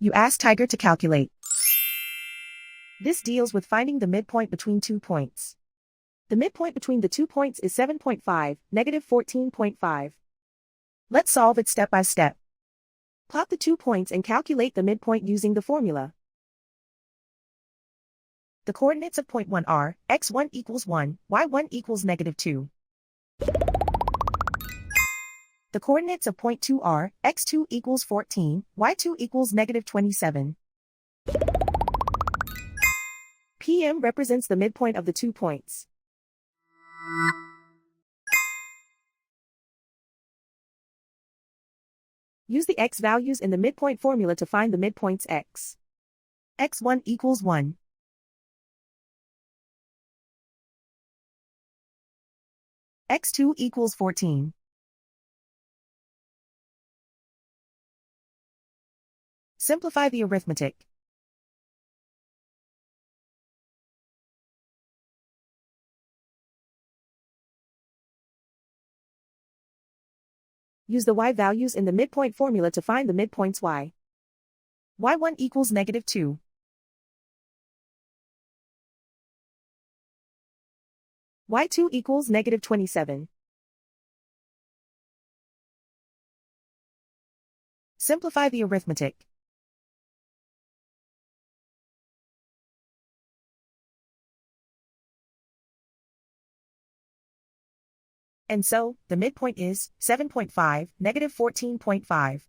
You ask Tiger to calculate. This deals with finding the midpoint between 2 points. The midpoint between the 2 points is 7.5, negative 14.5. Let's solve it step by step. Plot the 2 points and calculate the midpoint using the formula. The coordinates of point 1 are, x1 equals 1, y1 equals negative 2. The coordinates of point 2 are, x2 equals 14, y2 equals negative 27. PM represents the midpoint of the 2 points. Use the x values in the midpoint formula to find the midpoints x. x1 equals 1. x2 equals 14. Simplify the arithmetic. Use the y values in the midpoint formula to find the midpoints y. y1 equals negative 2. y2 equals negative 27. Simplify the arithmetic. And so, the midpoint is 7.5, negative 14.5.